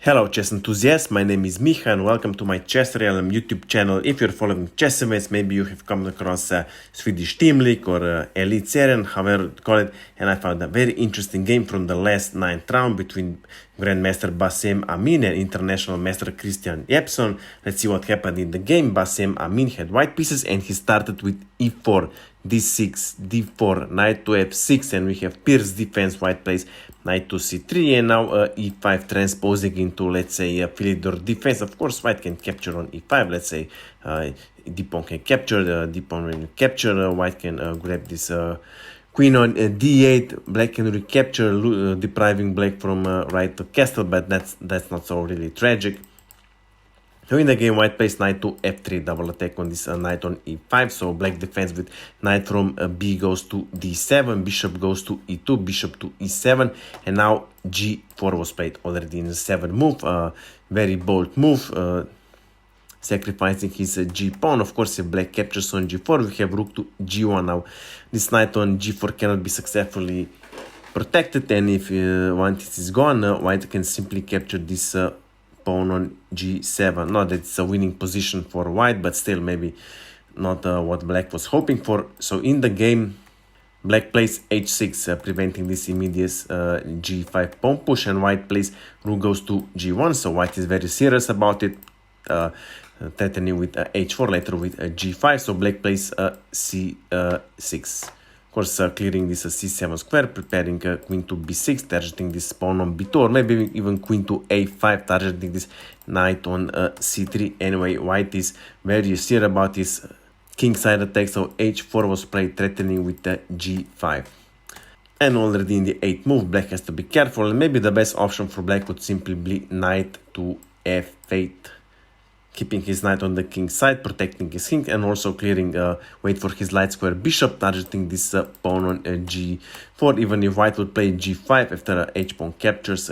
Hello chess enthusiasts, my name is Micha and welcome to my chessrealm YouTube channel. If you're following chess events, maybe you have come across a Swedish Team League or Elitserien, however you call it, and I found a very interesting game from the last 9th round between Grandmaster Bassem Amin and International Master Christian Jepson. Let's see what happened in the game. Bassem Amin had white pieces and he started with e4, d6, d4, knight to f6, and we have Pierce defense, white plays knight to c3, and now e5 transposing into, let's say, a Philidor defense. Of course, white can capture on e5, let's say, d-pawn can capture, d-pawn when you capture, white can grab this queen on d8, black can recapture, depriving black from right to castle, but that's not so really tragic. So in the game, white plays knight to f3, double attack on this knight on e5, so black defends with knight from b goes to d7, bishop goes to e2, bishop to e7, and now g4 was played already in the 7th move, very bold move, sacrificing his g-pawn. Of course, if black captures on g4, we have rook to g1. Now, this knight on g4 cannot be successfully protected, and if once it is gone, white can simply capture this pawn on g7. Not that it's a winning position for white, but still maybe not what black was hoping for. So in the game, black plays h6, preventing this immediate g5 pawn push, and white plays rook goes to g1. So white is very serious about it, threatening with h4, later with g5. So black plays c6. Of course, clearing this c7 square, preparing queen to b6, targeting this pawn on b2, or maybe even queen to a5, targeting this knight on c3. Anyway, white is very serious about his kingside attack, so h4 was played, threatening with g5. And already in the 8th move, black has to be careful, and maybe the best option for black would simply be knight to f8. Keeping his knight on the king side, protecting his king, and also clearing, wait for his light square bishop, targeting this pawn on g4. Even if white would play g5 after h-pawn captures,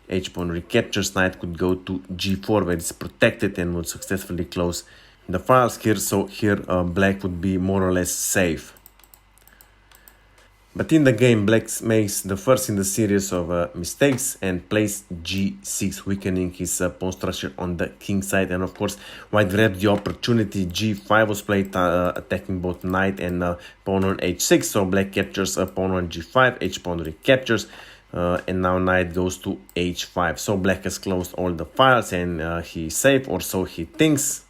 h-pawn recaptures, knight could go to g4 where it's protected and would successfully close the files here. So here black would be more or less safe. But in the game, black makes the first in the series of mistakes and plays g6, weakening his pawn structure on the king side. And of course, white grabbed the opportunity. g5 was played, attacking both knight and pawn on h6. So black captures a pawn on g5, h-pawn recaptures, and now knight goes to h5. So black has closed all the files and he's safe, or so he thinks.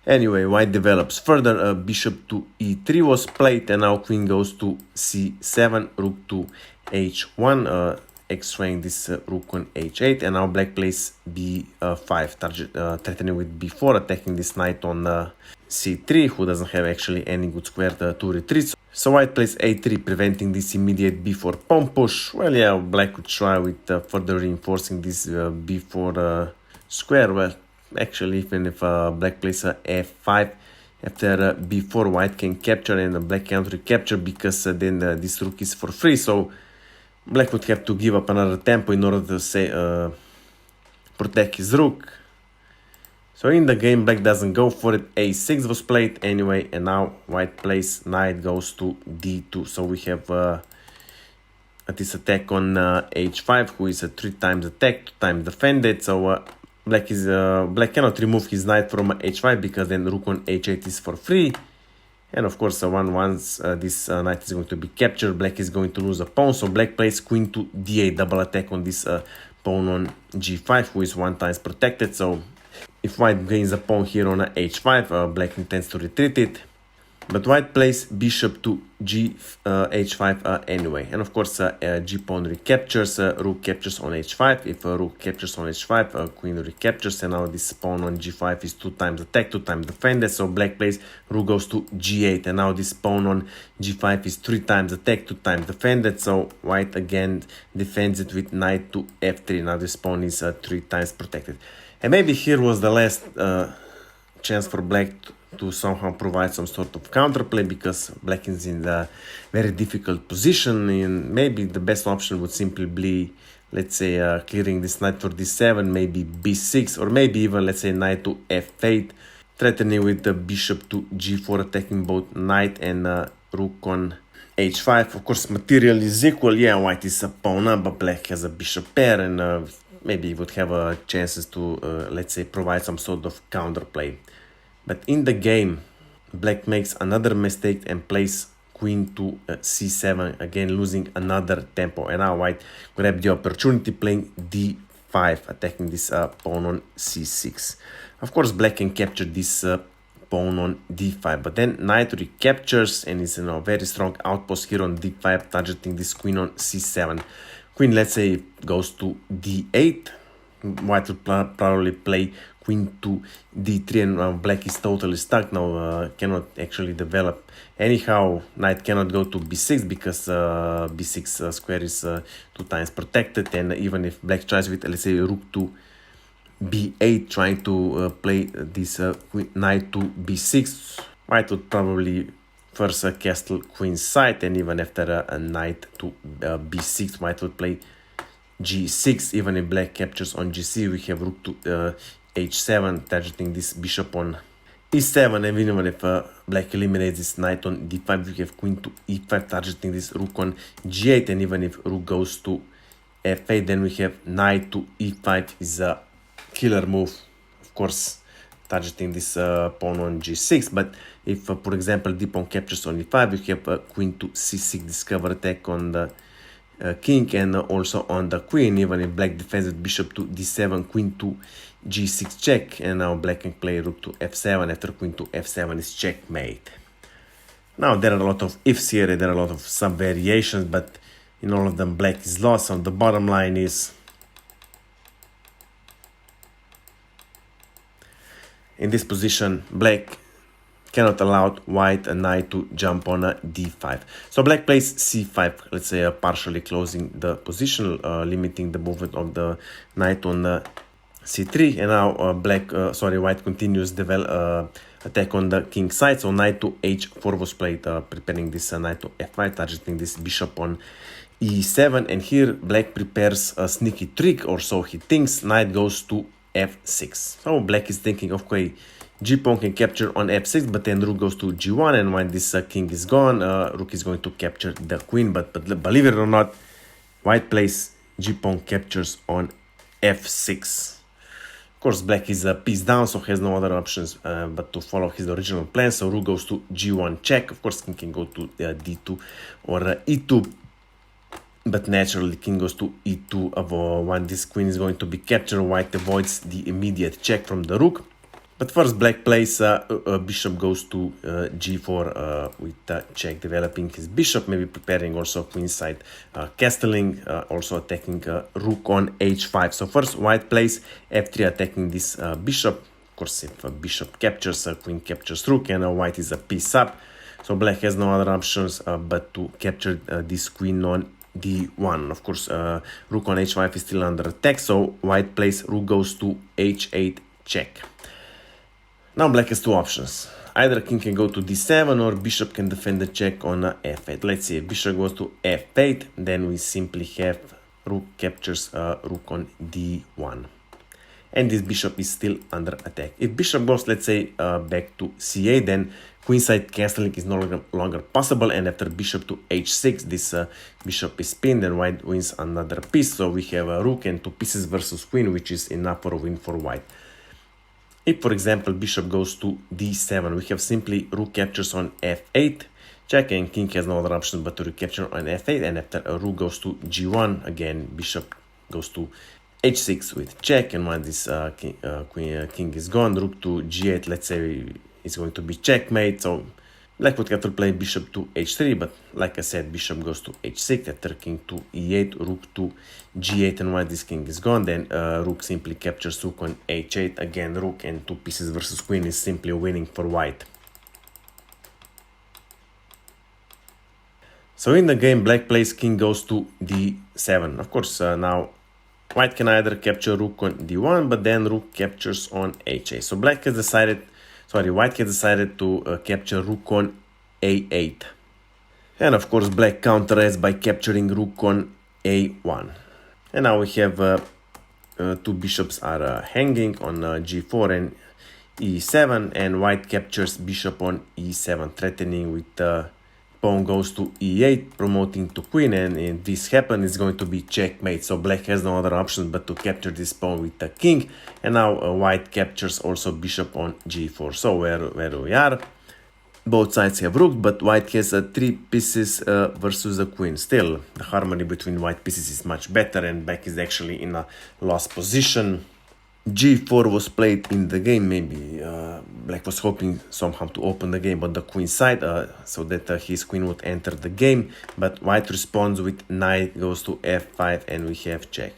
Anyway, white develops further, bishop to e3 was played, and now queen goes to c7, rook to h1, x-raying this rook on h8, and now black plays b5, threatening with b4, attacking this knight on c3, who doesn't have actually any good square to retreat. So white plays a3, preventing this immediate b4 pawn push. Well, yeah, black could try with further reinforcing this b4 square. Well, actually, even if black plays f5 after b4, white can capture, and black can't recapture because then this rook is for free. So black would have to give up another tempo in order to say protect his rook. So in the game, black doesn't go for it. a6 was played anyway, and now white plays knight goes to d2. So we have this attack on h5, who is 3 times attacked, 2 times defended. So black cannot remove his knight from h5 because then rook on h8 is for free. And of course, once this knight is going to be captured, black is going to lose a pawn. So black plays queen to d8, double attack on this pawn on g5, who is 1 times protected. So if white gains a pawn here on h5, black intends to retreat it. But white plays bishop to h5 anyway. And of course, g-pawn recaptures, rook captures on h5. If rook captures on h5, queen recaptures, and now this pawn on g5 is 2 times attacked, 2 times defended. So black plays rook goes to g8, and now this pawn on g5 is 3 times attacked, 2 times defended. So white again defends it with knight to f3. Now this pawn is 3 times protected. And maybe here was the last chance for black to somehow provide some sort of counterplay, because black is in a very difficult position, and maybe the best option would simply be, let's say, clearing this knight for d7, maybe b6, or maybe even, let's say, knight to f8, threatening with the bishop to g4, attacking both knight and rook on h5. Of course, material is equal. Yeah, white is a pawn up, but black has a bishop pair, and maybe would have chances to, let's say, provide some sort of counterplay. But in the game, black makes another mistake and plays queen to c7, again losing another tempo. And now white grabbed the opportunity playing d5, attacking this pawn on c6. Of course, black can capture this pawn on d5, but then knight recaptures and is a very strong outpost here on d5, targeting this queen on c7. Queen, let's say, goes to d8. White will probably play queen to d3, and black is totally stuck now, cannot actually develop. Anyhow, knight cannot go to b6 because b6 square is 2 times protected, and even if black tries with, let's say, rook to b8, trying to play this knight to b6, white would probably first castle queen side, and even after a knight to b6, white would play g6. Even if black captures on gc, we have rook to h7, targeting this bishop on e7, and even if black eliminates this knight on d5, we have queen to e5, targeting this rook on g8, and even if rook goes to f8, then we have knight to e5 is a killer move, of course, targeting this pawn on g6. But if, for example, d pawn captures on e5, we have queen to c6, discover attack on the king and also on the queen. Even if black defends with bishop to d7, queen to g6 check, and now black can play rook to f7. After queen to f7 is checkmate. Now there are a lot of ifs here, there are a lot of sub variations, but in all of them black is lost. So the bottom line is, in this position, black cannot allow white and knight to jump on a d5. So black plays c5, let's say partially closing the position, limiting the movement of the knight on c3. And now white continues attack on the king side. So knight to h4 was played, preparing this knight to f5, targeting this bishop on e7. And here black prepares a sneaky trick, or so he thinks. Knight goes to f6. So black is thinking, okay, g-pawn can capture on f6, but then rook goes to g1, and when this king is gone, rook is going to capture the queen. But believe it or not, white plays g-pawn captures on f6. Of course, black is a piece down, so has no other options but to follow his original plan. So rook goes to g1 check. Of course, king can go to d2 or e2. But naturally, king goes to e2. When this queen is going to be captured, white avoids the immediate check from the rook. But first, black plays bishop goes to g4 with check, developing his bishop, maybe preparing also queenside castling, also attacking rook on h5. So first, white plays f3, attacking this bishop. Of course, if a bishop captures, queen captures rook, and white is a piece up. So black has no other options but to capture this queen on d1. Of course, rook on h5 is still under attack, so white plays rook goes to h8 check. Now black has two options. Either king can go to d7 or bishop can defend the check on f8. Let's see, if bishop goes to f8, then we simply have rook captures rook on d1. And this bishop is still under attack. If bishop goes, let's say, back to c8, then queenside castling is no longer possible, and after bishop to h6, this bishop is pinned and white wins another piece. So we have a rook and two pieces versus queen, which is enough for a win for white. If, for example, bishop goes to d7, we have simply rook captures on f8, check, and king has no other option but to recapture on f8. And after a rook goes to g1, again, bishop goes to h6 with check, and when this king is gone, rook to g8, let's say, is going to be checkmate. So black would have to play bishop to h3, but like I said, bishop goes to h6, after king to e8, rook to g8, and when this king is gone, then rook simply captures rook on h8. Again, rook and two pieces versus queen is simply winning for white. So in the game, black plays king goes to d7. Of course, now white can either capture rook on d1, but then rook captures on h8. So white has decided to capture rook on a8. And of course, black counters by capturing rook on a1. And now we have two bishops are hanging on g4 and e7, and white captures bishop on e7, threatening with pawn goes to e8, promoting to queen, and if this happens, it's going to be checkmate. So black has no other option but to capture this pawn with the king, and now white captures also bishop on g4. So where we are, both sides have rook, but white has 3 pieces versus the queen. Still, the harmony between white pieces is much better, and black is actually in a lost position. g4 was played in the game. Maybe black was hoping somehow to open the game on the queen side, so that his queen would enter the game, but white responds with knight goes to f5, and we have check.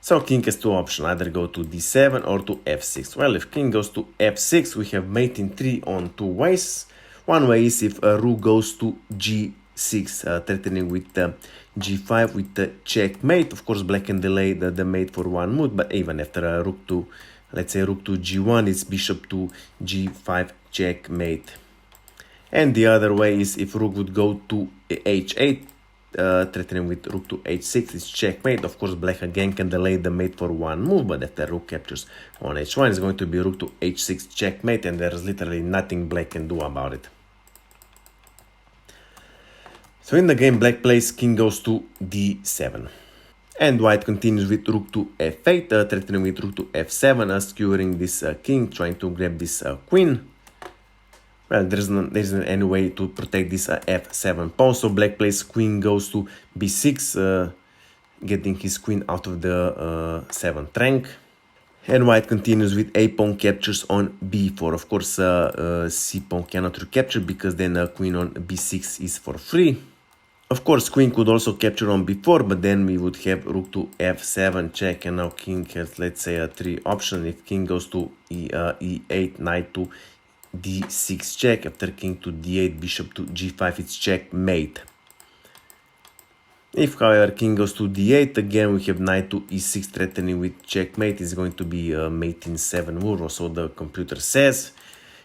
So king has 2 options, either go to d7 or to f6. Well, if king goes to f6, we have mate in 3 on 2 ways. One way is if rook goes to g6, threatening with g5 with the checkmate. Of course, black can delay the mate for 1 move, but even after rook to, let's say rook to g1, it's bishop to g5 checkmate. And the other way is if rook would go to h8, threatening with rook to h6, it's checkmate. Of course, black again can delay the mate for 1 move, but after rook captures on h1, it's going to be rook to h6 checkmate, and there's literally nothing black can do about it. So in the game, black plays king goes to d7. And white continues with rook to f8, threatening with rook to f7, skewering this king, trying to grab this queen. Well, there isn't any way to protect this f7 pawn, so black plays queen goes to b6, getting his queen out of the 7th rank. And white continues with a pawn captures on b4. Of course, c pawn cannot recapture because then queen on b6 is for free. Of course, queen could also capture on b4, but then we would have rook to f7 check, and now king has, let's say, a 3 option. If king goes to e8, knight to d6 check, after king to d8, bishop to g5, it's checkmate. If, however, king goes to d8, again we have knight to e6 threatening with checkmate. It's going to be mate in 7 move, or so the computer says.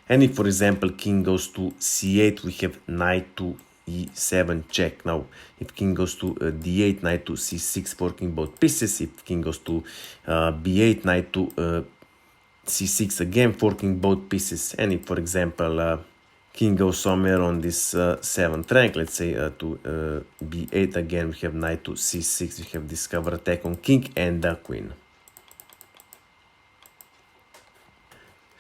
And if, for example, king goes to c8, we have knight to e7 check. Now, if king goes to d8, knight to c6, forking both pieces. If king goes to b8, knight to c6, again forking both pieces. And if, for example, king goes somewhere on this 7th rank, let's say to b8, again we have knight to c6, we have this cover attack on king and the queen.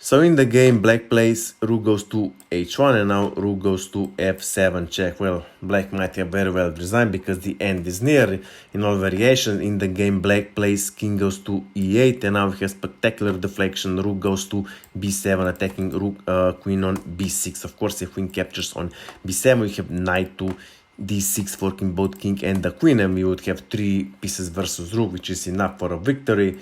So in the game, black plays rook goes to h1, and now rook goes to f7 check. Well, black might have very well resigned because the end is near. In all variations in the game, black plays king goes to e8, and now we have spectacular deflection. Rook goes to b7, attacking rook queen on b6. Of course, if queen captures on b7, we have knight to d6, forking both king and the queen, and we would have 3 pieces versus rook, which is enough for a victory.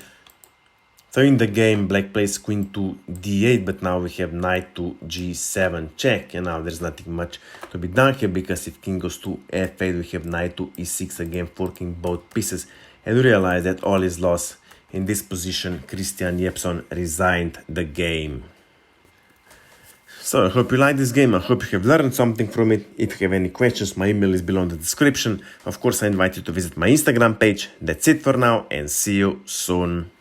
So in the game, black plays queen to d8, but now we have knight to g7 check, and now there's nothing much to be done here, because if king goes to f8, we have knight to e6, again forking both pieces, and we realize that all is lost. In this position, Christian Jepson resigned the game. So I hope you like this game. I hope you have learned something from it. If you have any questions, my email is below in the description. Of course, I invite you to visit my Instagram page. That's it for now, and see you soon.